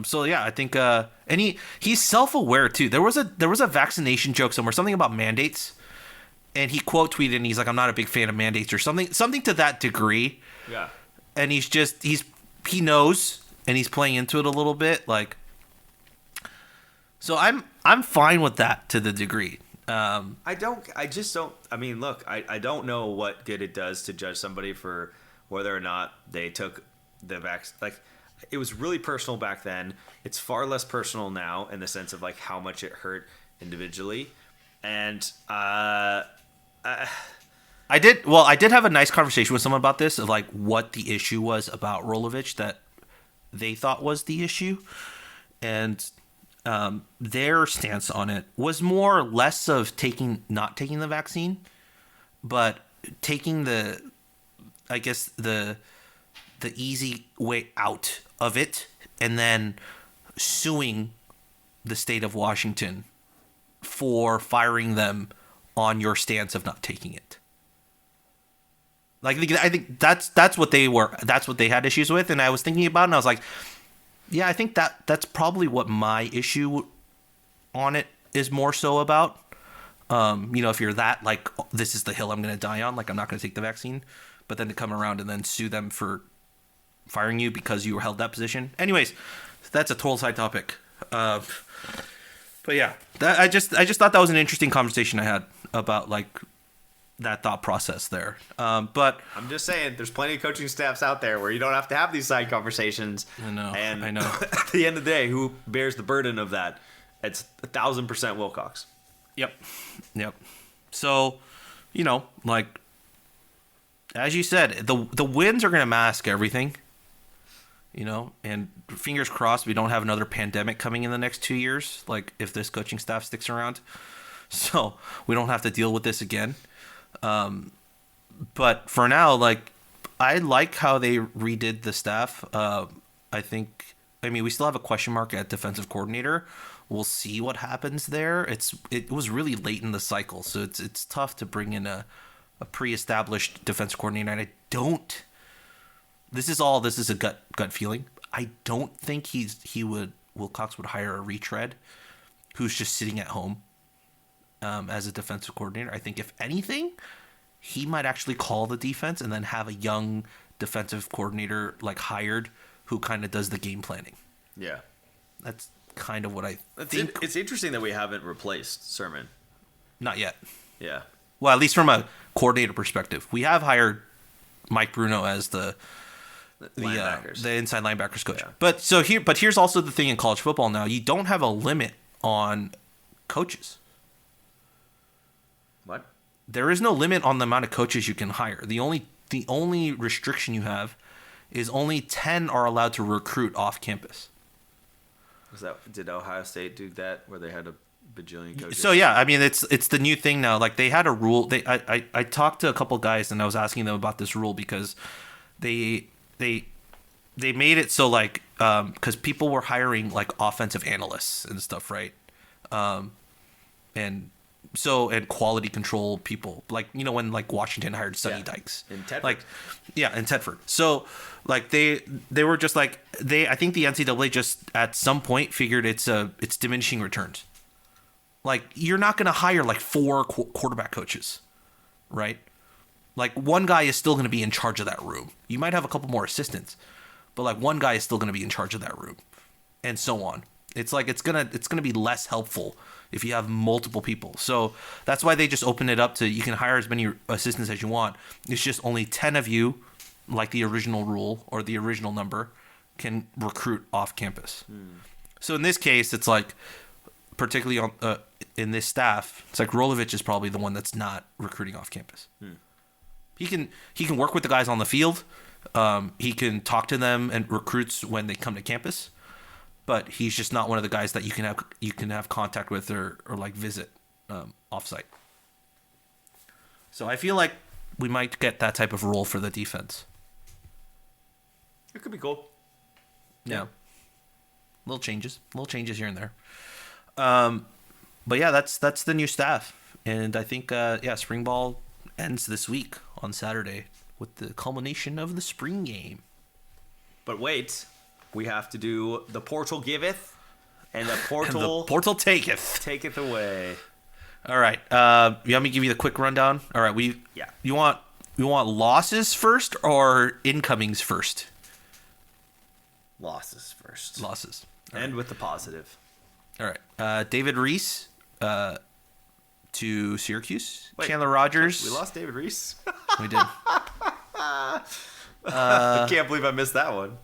B: So yeah, I think, and he's self-aware too. There was a vaccination joke somewhere, something about mandates, and he quote tweeted and he's like, I'm not a big fan of mandates or something to that degree.
C: Yeah. And
B: he knows, and he's playing into it a little bit. Like, so I'm fine with that to the degree.
C: I don't know what good it does to judge somebody for whether or not they took the vaccine. Like, it was really personal back then. It's far less personal now in the sense of like how much it hurt individually. And I did
B: have a nice conversation with someone about this, of like what the issue was about Rolovich that they thought was the issue, and their stance on it was more or less of not taking the vaccine, but taking the easy way out of it, and then suing the state of Washington for firing them on your stance of not taking it. Like I think that's what they had issues with, and I was thinking about it, and I was like, yeah, I think that's probably what my issue on it is more so about. If you're that like, this is the hill I'm going to die on, like I'm not going to take the vaccine, but then to come around and then sue them for firing you because you held that position. Anyways, that's a total side topic. But yeah, I just thought that was an interesting conversation I had about like that thought process there. But
C: I'm just saying, there's plenty of coaching staffs out there where you don't have to have these side conversations.
B: I know.
C: At the end of the day, who bears the burden of that? It's 1,000% Wilcox.
B: Yep. So, like as you said, the wins are going to mask everything. And fingers crossed we don't have another pandemic coming in the next 2 years, like if this coaching staff sticks around. So we don't have to deal with this again. But for now, like, I like how they redid the staff. We still have a question mark at defensive coordinator. We'll see what happens there. It was really late in the cycle, so it's tough to bring in a pre-established defensive coordinator. And this is a gut feeling. I don't think Wilcox would hire a retread who's just sitting at home as a defensive coordinator. I think if anything, he might actually call the defense and then have a young defensive coordinator like hired who kind of does the game planning.
C: Yeah.
B: That's kind of what I think.
C: It's interesting that we haven't replaced Sermon.
B: Not yet.
C: Yeah.
B: Well, at least from a coordinator perspective. We have hired Mike Bruno as the inside linebackers coach. Yeah. But here's also the thing in college football now. You don't have a limit on coaches.
C: What?
B: There is no limit on the amount of coaches you can hire. The only restriction you have is only 10 are allowed to recruit off campus.
C: Did Ohio State do that where they had a bajillion coaches?
B: So yeah, I mean it's the new thing now. Like they had a rule. I talked to a couple guys and I was asking them about this rule because they made it so like because people were hiring like offensive analysts and stuff, right? And quality control people, like when like Washington hired Sonny Dykes
C: in Tedford.
B: like in Tedford. So like they were just like I think the NCAA just at some point figured it's diminishing returns. Like you're not going to hire like 4 quarterback coaches, right? Like one guy is still going to be in charge of that room. You might have a couple more assistants, but like one guy is still going to be in charge of that room, and so on. It's like it's gonna be less helpful if you have multiple people. So that's why they just open it up to you can hire as many assistants as you want. It's just only 10 of you, like the original rule or the original number, can recruit off campus. So in this case, it's like particularly on in this staff, it's like Rolovich is probably the one that's not recruiting off campus. He can work with the guys on the field. He can talk to them and recruits when they come to campus. But he's just not one of the guys that you can have contact with or like visit offsite. So I feel like we might get that type of role for the defense.
C: It could be cool.
B: Yeah. Little changes here and there. But yeah, that's the new staff, and I think spring ball ends this week on Saturday with the culmination of the spring game.
C: But wait. We have to do the portal giveth, and the portal taketh away.
B: All right. You want me to give you the quick rundown? All right. You want losses first or incomings first?
C: Losses first.
B: Losses.
C: End with the positive.
B: All right. David Reese to Syracuse. Wait, Chandler Rogers.
C: We lost David Reese?
B: We did.
C: I can't believe I missed that one.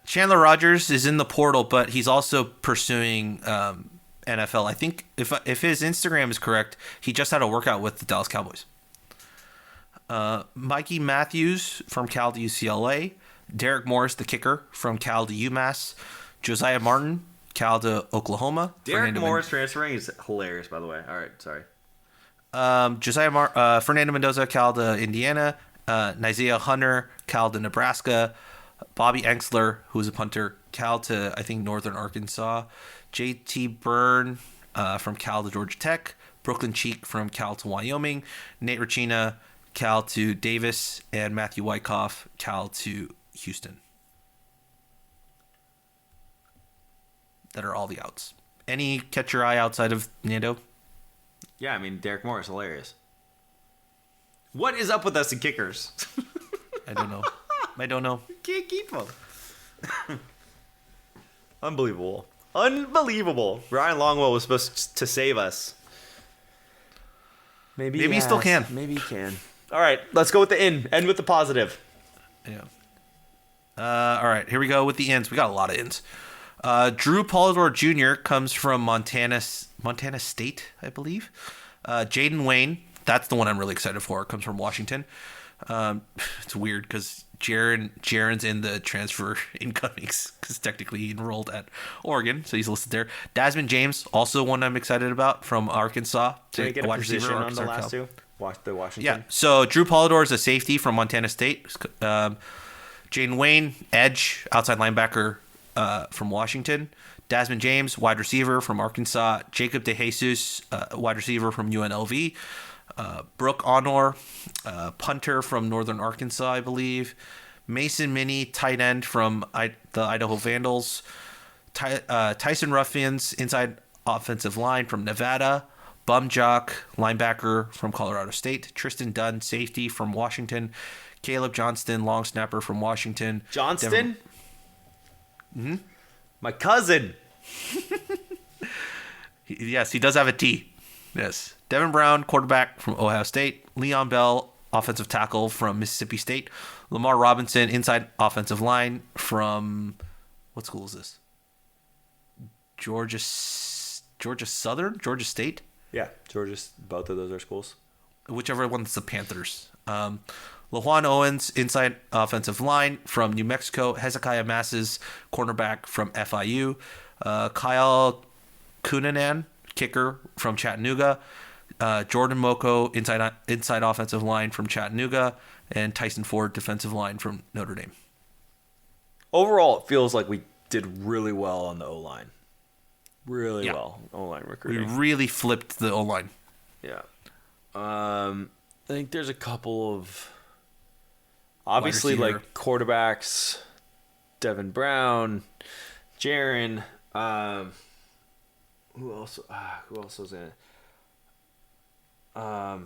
B: Chandler Rogers is in the portal, but he's also pursuing NFL. I think if his Instagram is correct, he just had a workout with the Dallas Cowboys. Mikey Matthews from Cal to UCLA. Derek Morris, the kicker, from Cal to UMass. Josiah Martin, Cal to Oklahoma.
C: Derek Morris transferring is hilarious, by the way. All right, sorry.
B: Fernando Mendoza, Cal to Indiana. Isaiah Hunter, Cal to Nebraska. Bobby Enxler, who's a punter, Cal to, I think, Northern Arkansas. J.T. Byrne from Cal to Georgia Tech. Brooklyn Cheek from Cal to Wyoming. Nate Ricina, Cal to Davis, and Matthew Wyckoff, Cal to Houston. That are all the outs. Any catch your eye outside of Nando?
C: Yeah, I mean, Derek Moore is hilarious. What is up with us and kickers?
B: I don't know.
C: Can't keep them. Unbelievable. Ryan Longwell was supposed to save us. Maybe
B: he still can.
C: Maybe he can. All right, let's go with the end with the positive.
B: Yeah. All right, here we go with the ends. We got a lot of ends. Drew Polidor Jr. comes from Montana State, I believe. Jaden Wayne, that's the one I'm really excited for, comes from Washington. It's weird because Jaren's in the transfer incomings because technically he enrolled at Oregon, so he's listed there. Dasmond James, also one I'm excited about, from Arkansas.
C: Can I get a position on the last two? The Washington.
B: Yeah, so Drew Polidor is a safety from Montana State. Jaden Wayne, edge, outside linebacker from Washington. Dasmond James, wide receiver from Arkansas. Jacob DeJesus, wide receiver from UNLV. Brooke Honor, punter from Northern Arkansas, I believe. Mason Minnie, tight end from the Idaho Vandals. Tyson Ruffians, inside offensive line from Nevada. Bum Jock, linebacker from Colorado State. Tristan Dunn, safety from Washington. Caleb Johnston, long snapper from Washington.
C: Johnston? My cousin.
B: Yes, he does have a T. Yes. Devin Brown, quarterback from Ohio State. Leon Bell, offensive tackle from Mississippi State. Lamar Robinson, inside offensive line from, what school is this? Georgia State?
C: Yeah, both of those are schools.
B: Whichever one's the Panthers. LaJuan Owens, inside offensive line from New Mexico. Hezekiah Masses, cornerback from FIU. Kyle Cunanan, kicker from Chattanooga. Jordan Moko, inside offensive line from Chattanooga. And Tyson Ford, defensive line from Notre Dame.
C: Overall, it feels like we did really well on the O-line. Really well. O-line recruiting.
B: We really flipped the O-line.
C: Yeah. I think there's a couple of... Obviously, like quarterbacks, Devin Brown, Jaren. Who else was in it?
B: I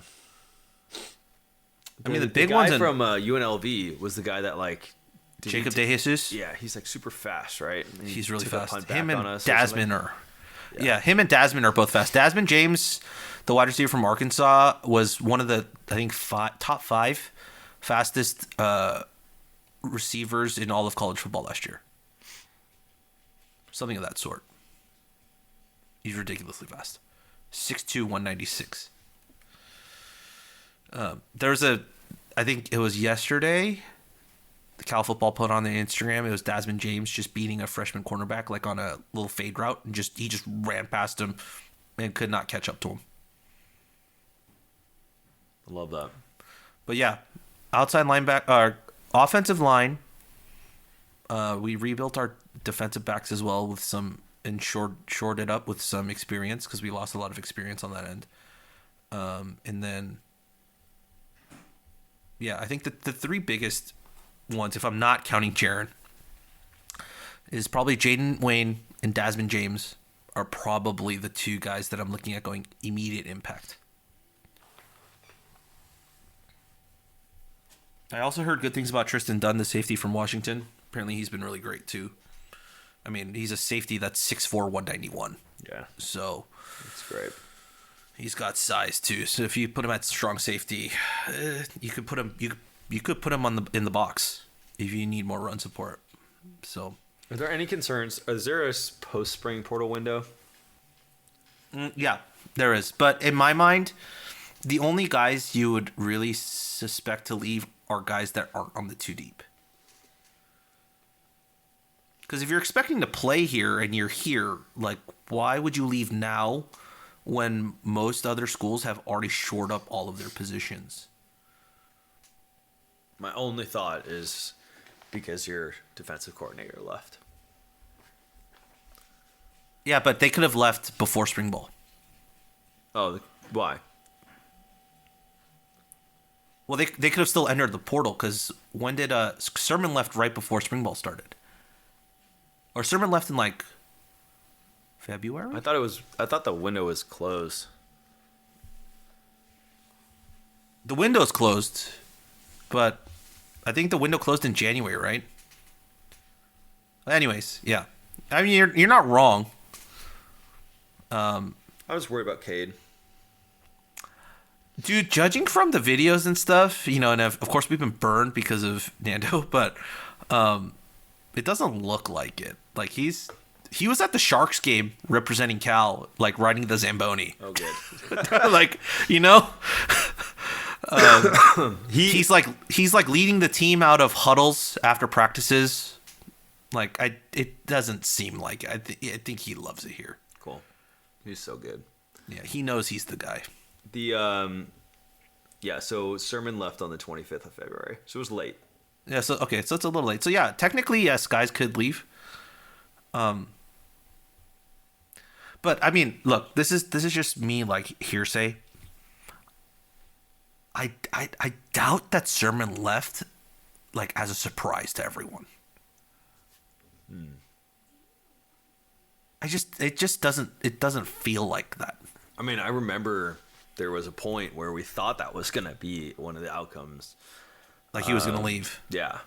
B: mean, the big
C: guy
B: ones
C: from UNLV was the guy that
B: Jacob DeJesus.
C: Yeah, he's like super fast, right?
B: He's really fast.
C: Him and
B: Dasmond are. Yeah, him and Dasmond are both fast. Dasmond James, the wide receiver from Arkansas, was one of the top five fastest receivers in all of college football last year. Something of that sort. He's ridiculously fast. 6'2", 196. I think it was yesterday, the Cal football put on their Instagram, it was Dasmond James just beating a freshman cornerback like on a little fade route, and he just ran past him and could not catch up to him.
C: I love that.
B: But yeah, outside linebacker, offensive line. We rebuilt our defensive backs as well with some, and shorted up with some experience because we lost a lot of experience on that end. And then, yeah, I think that the three biggest ones, if I'm not counting Jaren, is probably Jaden Wayne and Dasmond James are probably the two guys that I'm looking at going immediate impact. I also heard good things about Tristan Dunn, the safety from Washington. Apparently he's been really great too. I mean, he's a safety that's 6'4", 191.
C: Yeah.
B: So
C: that's great.
B: He's got size too. So if you put him at strong safety, you could put him in the box if you need more run support. So
C: are there any concerns? Is there a post-spring portal window?
B: Yeah, there is. But in my mind, the only guys you would really suspect to leave are guys that aren't on the too deep. Because if you're expecting to play here and you're here, like, why would you leave now when most other schools have already shored up all of their positions?
C: My only thought is because your defensive coordinator left.
B: Yeah, but they could have left before spring ball.
C: Oh, why?
B: Well, they could have still entered the portal because when did Sermon left right before spring ball started? Or Sermon left in like February?
C: I thought the window was closed.
B: The window's closed, but I think the window closed in January, right? Anyways, yeah. I mean, you're not wrong.
C: I was worried about Cade.
B: Dude, judging from the videos and stuff, you know, and of course we've been burned because of Nando, but it doesn't look like it. Like he was at the Sharks game representing Cal, like riding the Zamboni.
C: Oh, good.
B: Like, you know, he's like leading the team out of huddles after practices. Like it doesn't seem like I think he loves it here.
C: Cool. He's so good.
B: Yeah, he knows he's the guy.
C: So Sermon left on the 25th of February, so it was late.
B: Yeah, so it's a little late. So yeah, technically yes, guys could leave. But I mean, look, this is just me like hearsay. I doubt that Sermon left like as a surprise to everyone. It just doesn't feel like that.
C: I mean, I remember there was a point where we thought that was going to be one of the outcomes.
B: Like he was going to leave.
C: Yeah.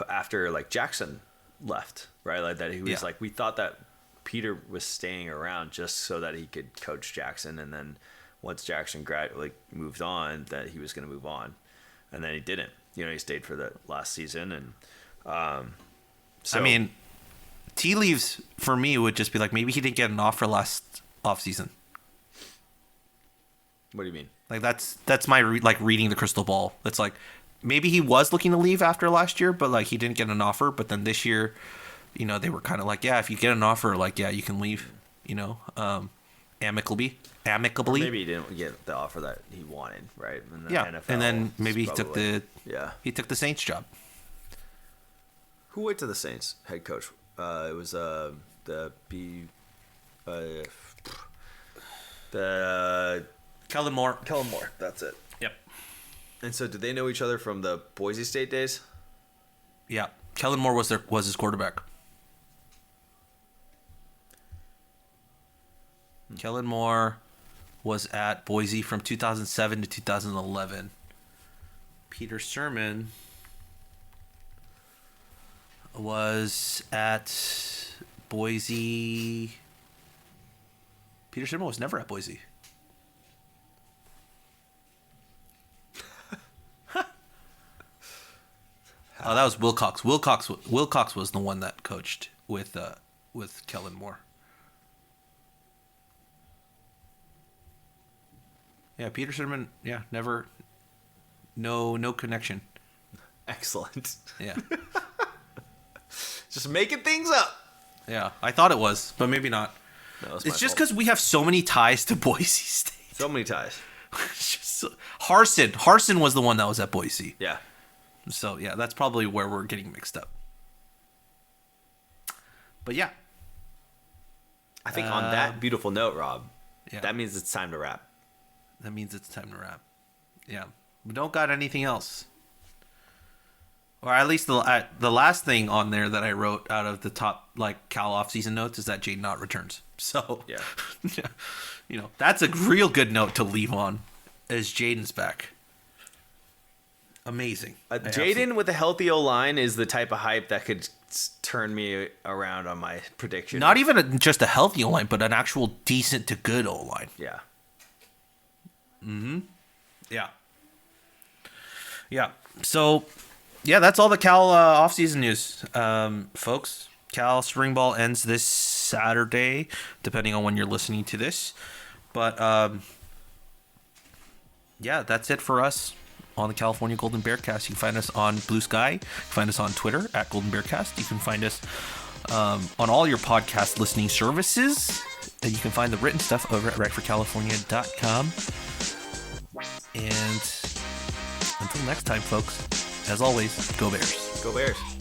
C: After like Jackson left, right? Like that he was like, we thought that Peter was staying around just so that he could coach Jackson. And then once Jackson moved on, that he was going to move on. And then he didn't. You know, he stayed for the last season. And so,
B: I mean, tea leaves for me would just be like maybe he didn't get an offer last offseason.
C: What do you mean?
B: Like that's my reading the crystal ball. It's like maybe he was looking to leave after last year, but like he didn't get an offer. But then this year, you know, they were kind of like, yeah, if you get an offer, like yeah, you can leave. You know, amicably.
C: Or maybe he didn't get the offer that he wanted, right? And
B: NFL and then maybe he took the Saints job.
C: Who went to the Saints head coach? It was
B: Kellen Moore.
C: Kellen Moore. That's it.
B: Yep.
C: And so, did they know each other from the Boise State days?
B: Yeah. Kellen Moore was his quarterback. Kellen Moore was at Boise from 2007 to 2011. Peter Sermon was at Boise. Peter Sermon was never at Boise. Oh, that was Wilcox. Wilcox was the one that coached with Kellen Moore. Yeah, Peter Sermon. Yeah, never. No connection.
C: Excellent.
B: Yeah.
C: Just making things up.
B: Yeah, I thought it was, but maybe not.
C: No,
B: it's just because we have so many ties to Boise State.
C: So many ties.
B: Harsin was the one that was at Boise.
C: Yeah.
B: So, yeah, that's probably where we're getting mixed up. But, yeah.
C: I think on that beautiful note, Rob,
B: yeah.
C: that means it's time to wrap.
B: That means it's time to wrap. Yeah. We don't got anything else. Or at least the last thing on there that I wrote out of the top, like, Cal off-season notes is that Jaden Knott returns. So,
C: yeah.
B: You know, that's a real good note to leave on, as Jaden's back. Amazing.
C: Jaden with a healthy O-line is the type of hype that could turn me around on my prediction.
B: Not even just a healthy O-line, but an actual decent to good O-line.
C: Yeah.
B: Mm-hmm. Yeah. Yeah. So, yeah, that's all the Cal offseason news, folks. Cal spring ball ends this Saturday, depending on when you're listening to this. But, yeah, that's it for us on the California Golden Bearcast. You can find us on Blue Sky. You can find us on Twitter at Golden Bearcast. You can find us on all your podcast listening services. And you can find the written stuff over at writeforcalifornia.com. And until next time, folks, as always, go Bears.
C: Go Bears.